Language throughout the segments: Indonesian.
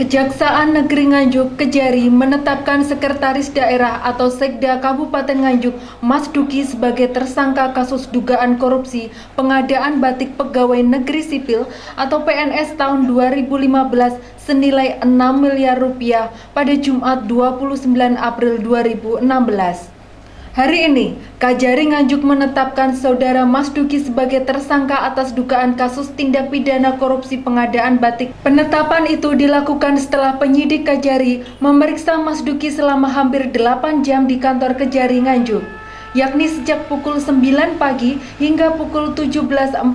Kejaksaan Negeri Nganjuk Kejari menetapkan Sekretaris Daerah atau Sekda Kabupaten Nganjuk Mas Duki sebagai tersangka kasus dugaan korupsi pengadaan batik pegawai negeri sipil atau PNS tahun 2015 senilai 6 miliar rupiah pada Jumat 29 April 2016. Hari ini, Kajari Nganjuk menetapkan Saudara Mas Duki sebagai tersangka atas dugaan kasus tindak pidana korupsi pengadaan batik. Penetapan itu dilakukan setelah penyidik Kajari memeriksa Mas Duki selama hampir 8 jam di kantor Kejari Nganjuk, yakni sejak pukul 9 pagi hingga pukul 17.40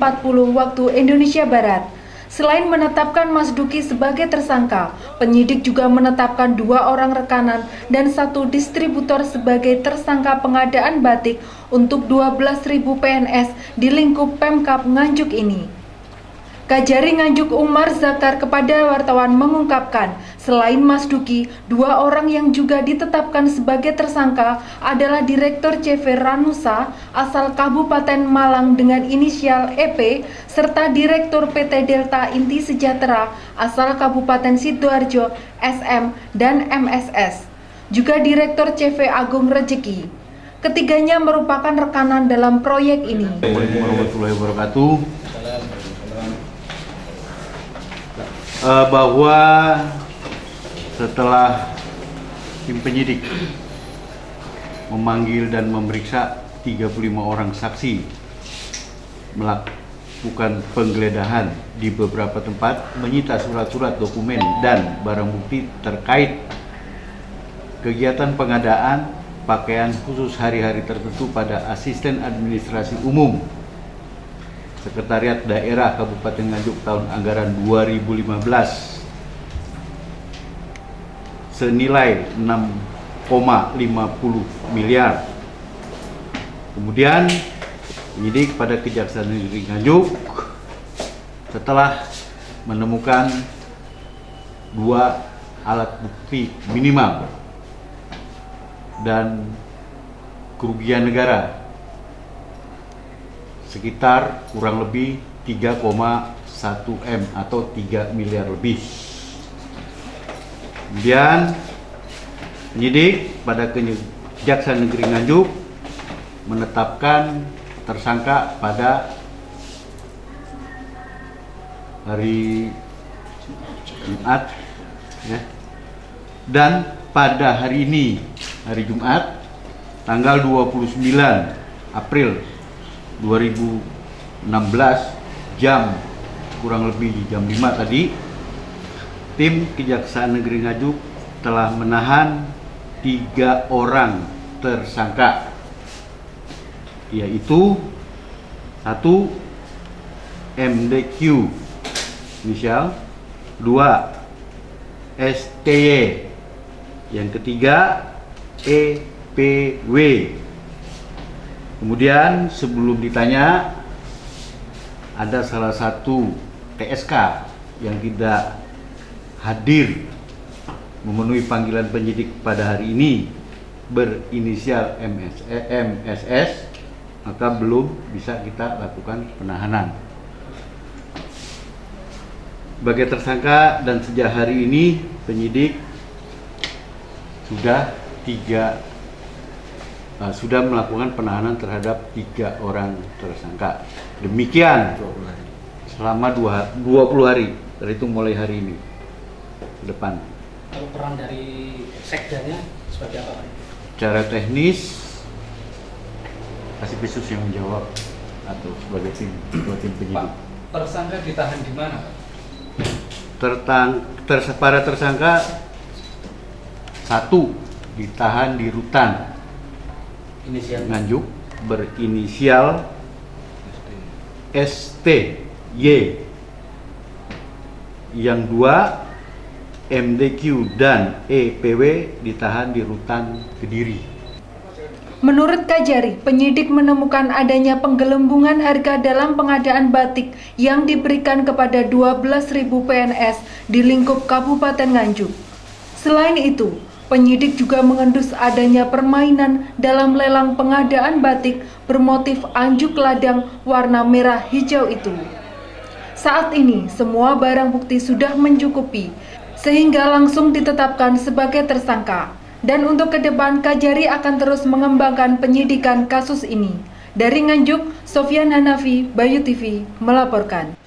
waktu Indonesia Barat. Selain menetapkan Mas Duki sebagai tersangka, penyidik juga menetapkan 2 orang rekanan dan 1 distributor sebagai tersangka pengadaan batik untuk 12.000 PNS di lingkup Pemkab Nganjuk ini. Kajari Nganjuk Umar Zakar kepada wartawan mengungkapkan, selain Mas Duki, 2 orang yang juga ditetapkan sebagai tersangka adalah Direktur CV Ranusa asal Kabupaten Malang dengan inisial EP, serta Direktur PT Delta Inti Sejahtera asal Kabupaten Sidoarjo SM dan MSS, juga Direktur CV Agung Rejeki. Ketiganya merupakan rekanan dalam proyek ini. Assalamualaikum warahmatullahi wabarakatuh. Bahwa setelah tim penyidik memanggil dan memeriksa 35 orang saksi melakukan penggeledahan di beberapa tempat, menyita surat-surat dokumen dan barang bukti terkait kegiatan pengadaan pakaian khusus hari-hari tertentu pada Asisten Administrasi Umum Sekretariat Daerah Kabupaten Nganjuk tahun anggaran 2015 senilai 6,50 miliar. Kemudian penyidik pada Kejaksaan Negeri Nganjuk setelah menemukan 2 alat bukti minimal dan kerugian negara sekitar kurang lebih 3,1 M atau 3 miliar lebih. Kemudian penyidik pada Kejaksaan Negeri Nganjuk menetapkan tersangka pada hari Jumat ya. Dan pada hari ini, hari Jumat tanggal 29 April 2016 jam kurang lebih jam 5 tadi, tim Kejaksaan Negeri Nganjuk telah menahan 3 orang tersangka, yaitu 1 MDQ inisial, 2 STY, yang ketiga EPW. Kemudian sebelum ditanya, ada salah satu TSK yang tidak hadir memenuhi panggilan penyidik pada hari ini berinisial MSS, maka belum bisa kita lakukan penahanan. Sebagai tersangka dan sejak hari ini penyidik sudah melakukan penahanan terhadap 3 orang tersangka. Demikian selama 20 hari, dari itu mulai hari ini ke depan. Kalau peran dari sekdanya sebagai apa? Secara teknis, kasih Pisus yang menjawab atau sebagai tim penyidik. Pak, tersangka ditahan di mana? Para tersangka 1 ditahan di Rutan Inisial Nganjuk berinisial STY, yang 2 MDQ dan EPW ditahan di Rutan Kediri. Menurut Kajari, penyidik menemukan adanya penggelembungan harga dalam pengadaan batik yang diberikan kepada 12.000 PNS di lingkup Kabupaten Nganjuk. Selain itu, penyidik juga mengendus adanya permainan dalam lelang pengadaan batik bermotif anjuk ladang warna merah hijau itu. Saat ini, semua barang bukti sudah mencukupi. sehingga langsung ditetapkan sebagai tersangka. Dan untuk ke depan, Kajari akan terus mengembangkan penyidikan kasus ini. Dari Nganjuk, Sofyan Hanafi, Bayu TV, melaporkan.